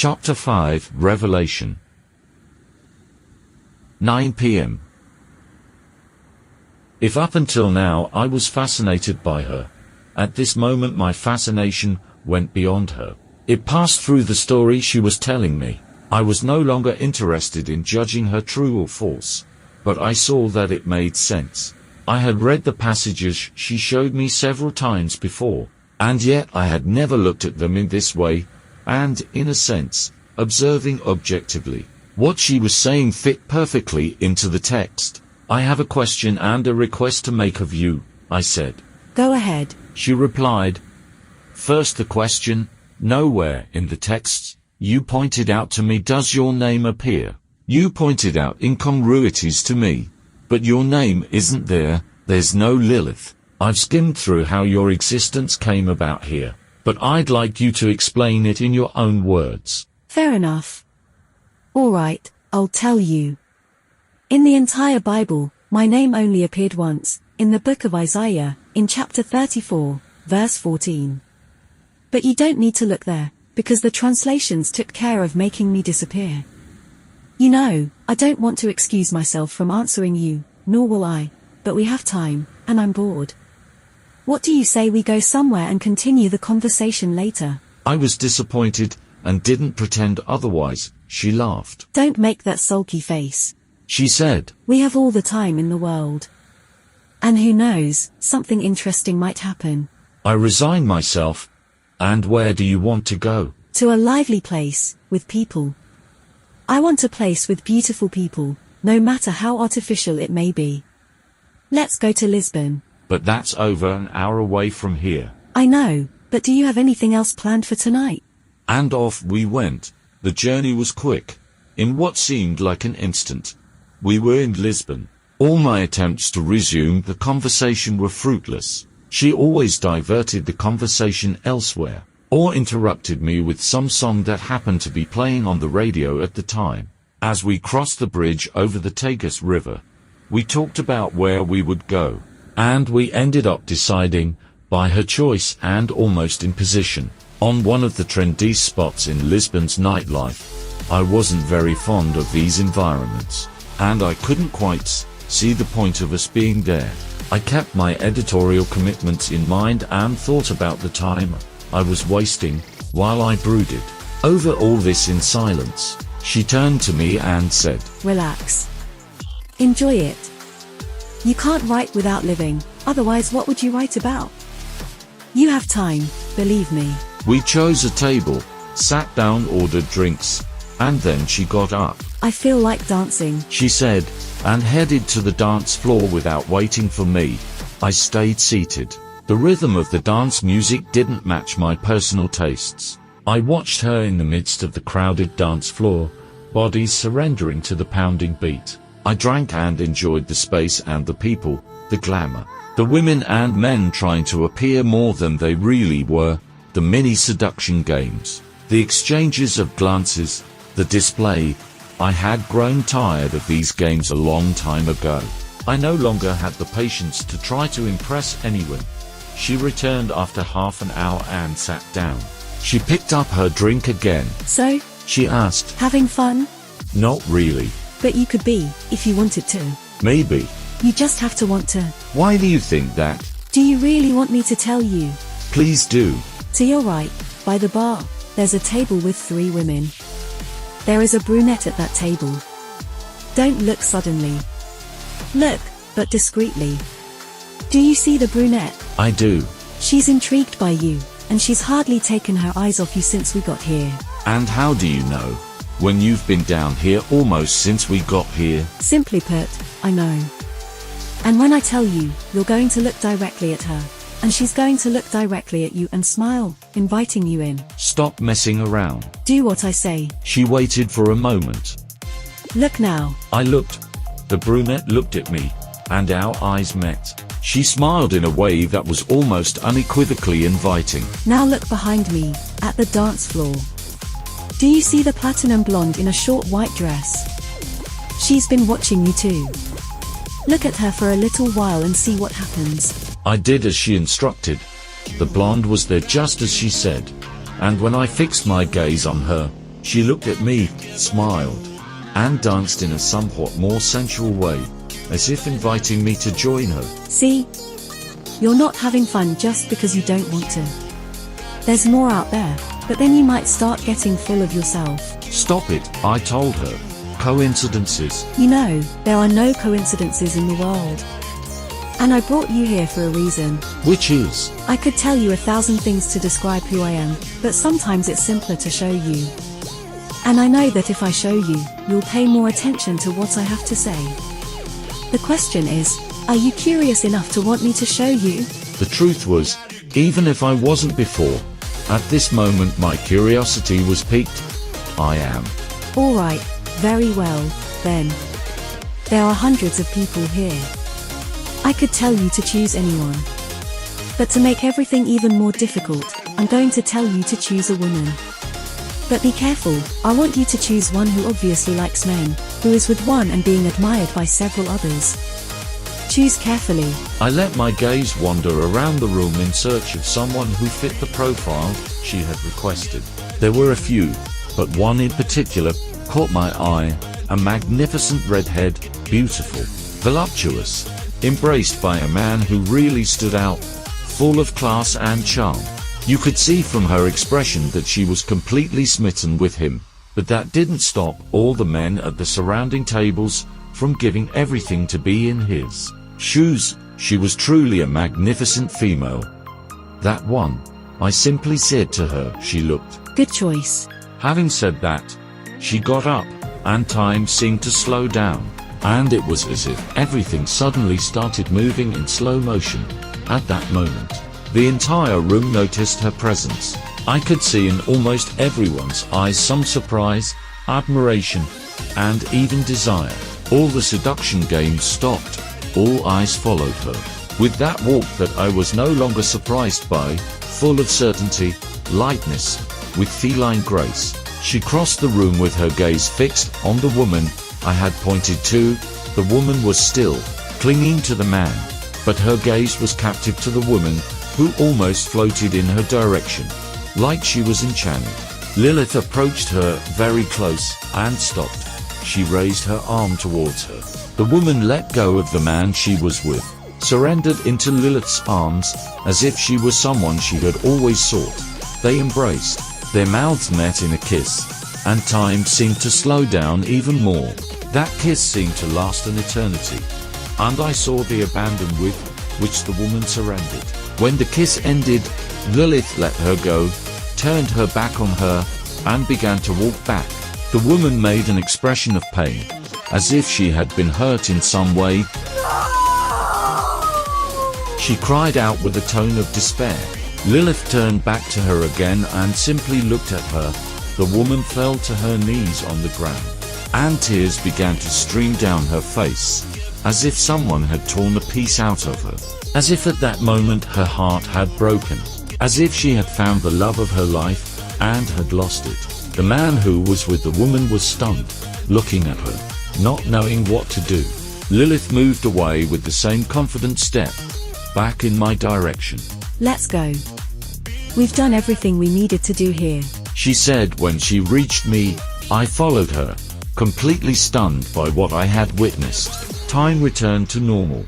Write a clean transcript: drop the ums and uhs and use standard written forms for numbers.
Chapter 5, Revelation. 9 p.m. If up until now I was fascinated by her, at this moment my fascination went beyond her. It passed through the story she was telling me. I was no longer interested in judging her true or false, but I saw that it made sense. I had read the passages she showed me several times before, and yet I had never looked at them in this way, and, in a sense, observing objectively. What she was saying fit perfectly into the text. "I have a question and a request to make of you," I said. "Go ahead," she replied. "First the question, nowhere in the texts you pointed out to me does your name appear. You pointed out incongruities to me, but your name isn't there. There's no Lilith. I've skimmed through how your existence came about here, but I'd like you to explain it in your own words." "Fair enough. All right, I'll tell you. In the entire Bible, my name only appeared once, in the book of Isaiah, in chapter 34, verse 14. But you don't need to look there, because the translations took care of making me disappear. You know, I don't want to excuse myself from answering you, nor will I, but we have time, and I'm bored. What do you say we go somewhere and continue the conversation later?" I was disappointed, and didn't pretend otherwise. She laughed. "Don't make that sulky face," she said. "We have all the time in the world. And who knows, something interesting might happen." I resigned myself. "And where do you want to go?" "To a lively place, with people. I want a place with beautiful people, no matter how artificial it may be. Let's go to Lisbon." "But that's over an hour away from here." "I know, but do you have anything else planned for tonight?" And off we went. The journey was quick. In what seemed like an instant, we were in Lisbon. All my attempts to resume the conversation were fruitless. She always diverted the conversation elsewhere, or interrupted me with some song that happened to be playing on the radio at the time. As we crossed the bridge over the Tagus River, we talked about where we would go, and we ended up deciding, by her choice and almost imposition, on one of the trendy spots in Lisbon's nightlife. I wasn't very fond of these environments, and I couldn't quite see the point of us being there. I kept my editorial commitments in mind and thought about the time I was wasting, while I brooded over all this in silence. She turned to me and said, "Relax. Enjoy it. You can't write without living, otherwise what would you write about? You have time, believe me." We chose a table, sat down, ordered drinks, and then she got up. "I feel like dancing," she said, and headed to the dance floor without waiting for me. I stayed seated. The rhythm of the dance music didn't match my personal tastes. I watched her in the midst of the crowded dance floor, bodies surrendering to the pounding beat. I drank and enjoyed the space and the people, the glamour, the women and men trying to appear more than they really were, the mini seduction games, the exchanges of glances, the display. I had grown tired of these games a long time ago. I no longer had the patience to try to impress anyone. She returned after half an hour and sat down. She picked up her drink again. "So?" she asked. "Having fun?" "Not really." "But you could be, if you wanted to." "Maybe." "You just have to want to." "Why do you think that?" "Do you really want me to tell you?" "Please do." To your right, by the bar, there's a table with 3 women. There is a brunette at that table. Don't look suddenly. Look, but discreetly. Do you see the brunette? "I do." "She's intrigued by you, and she's hardly taken her eyes off you since we got here." "And how do you know, when you've been down here almost since we got here?" "Simply put, I know. And when I tell you, you're going to look directly at her, and she's going to look directly at you and smile, inviting you in." "Stop messing around." "Do what I say." She waited for a moment. "Look now." I looked. The brunette looked at me, and our eyes met. She smiled in a way that was almost unequivocally inviting. "Now look behind me, at the dance floor. Do you see the platinum blonde in a short white dress? She's been watching you too. Look at her for a little while and see what happens." I did as she instructed. The blonde was there just as she said, and when I fixed my gaze on her, She looked at me, smiled, and danced in a somewhat more sensual way, as if inviting me to join her. See? You're not having fun just because you don't want to. There's more out there, but then you might start getting full of yourself. Stop it, I told her. Coincidences. You know, there are no coincidences in the world. And I brought you here for a reason. Which is? I could tell you 1,000 things to describe who I am, but sometimes it's simpler to show you. And I know that if I show you, you'll pay more attention to what I have to say. The question is, are you curious enough to want me to show you? The truth was, even if I wasn't before, at this moment my curiosity was piqued. I am. Alright, very well, then. There are hundreds of people here. I could tell you to choose anyone. But to make everything even more difficult, I'm going to tell you to choose a woman. But be careful, I want you to choose one who obviously likes men, who is with one and being admired by several others. Choose carefully. I let my gaze wander around the room in search of someone who fit the profile she had requested. There were a few, but one in particular caught my eye, a magnificent redhead, beautiful, voluptuous, embraced by a man who really stood out, full of class and charm. You could see from her expression that she was completely smitten with him, but that didn't stop all the men at the surrounding tables from giving everything to be in his shoes. She was truly a magnificent female. That one, I simply said to her. She looked. Good choice. Having said that, she got up, and time seemed to slow down, and it was as if everything suddenly started moving in slow motion. At that moment, the entire room noticed her presence. I could see in almost everyone's eyes some surprise, admiration, and even desire. All the seduction games stopped. All eyes followed her. With that walk that I was no longer surprised by, full of certainty, lightness, with feline grace, she crossed the room with her gaze fixed on the woman I had pointed to. The woman was still clinging to the man, but her gaze was captive to the woman, who almost floated in her direction, like she was enchanted. Lilith approached her very close, and stopped. She raised her arm towards her. The woman let go of the man she was with, surrendered into Lilith's arms, as if she was someone she had always sought. They embraced, their mouths met in a kiss, and time seemed to slow down even more. That kiss seemed to last an eternity, and I saw the abandon with which the woman surrendered. When the kiss ended, Lilith let her go, turned her back on her, and began to walk back. The woman made an expression of pain, as if she had been hurt in some way. She cried out with a tone of despair. Lilith turned back to her again and simply looked at her. The woman fell to her knees on the ground, and tears began to stream down her face, as if someone had torn a piece out of her. As if at that moment her heart had broken, as if she had found the love of her life, and had lost it. The man who was with the woman was stunned, looking at her, not knowing what to do. Lilith moved away with the same confident step, back in my direction. Let's go. We've done everything we needed to do here, she said when she reached me. I followed her, completely stunned by what I had witnessed. Time returned to normal.